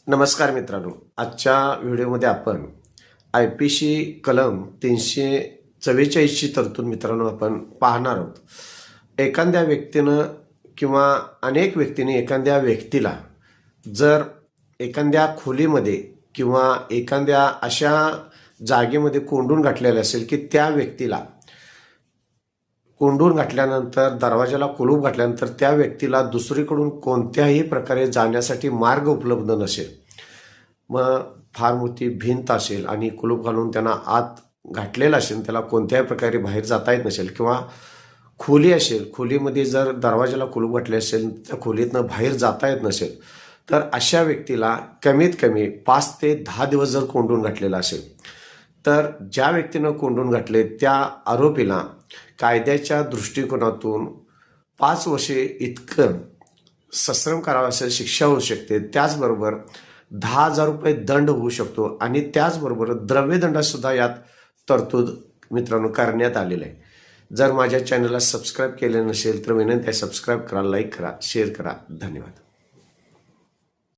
नमस्कार मित्रांनो, आजच्या व्हिडिओमध्ये आपण IPC कलम 344 ची तरतूद मित्रांनो आपण पाहणार आहोत। एखाद्या व्यक्तीनं किंवा अनेक व्यक्तींनी एखाद्या व्यक्तीला जर एखाद्या खोलीमध्ये किंवा एखाद्या अशा जागेमध्ये कोंडून घातलेले असेल की त्या व्यक्तीला कोंडून घातल्यानंतर दरवाजाला कुलूप घातल्यानंतर त्या व्यक्तीला दुसरीकडून कोणत्याही प्रकारे जाण्यासाठी मार्ग उपलब्ध नसेल, मग फार मोठी भिंत असेल आणि कुलूप घालून त्यांना आत घातलेलं असेल, त्याला कोणत्याही प्रकारे बाहेर जाता येत नसेल किंवा खोली असेल, खोलीमध्ये जर दरवाजाला कुलूप घातले असेल त्या खोलीतनं बाहेर जाता येत नसेल, तर अशा व्यक्तीला कमीत कमी 5 ते 10 दिवस जर कोंडून घातलेला असेल तर ज्या व्यक्तीनं कोंडून घातले त्या आरोपीला कायद्याच्या दृष्टिकोनातून 5 वर्षे इतकं सश्रम कारावासाची शिक्षा होऊ शकते। त्याचबरोबर 10,000 रुपये दंड होऊ शकतो आणि त्याचबरोबर द्रव्यदंडासुद्धा यात तरतूद मित्रांनो करण्यात आलेलं आहे। जर माझ्या चॅनलला सबस्क्राईब केले नसेल तर विनंती आहे, सबस्क्राईब करा, लाईक करा, शेअर करा। धन्यवाद।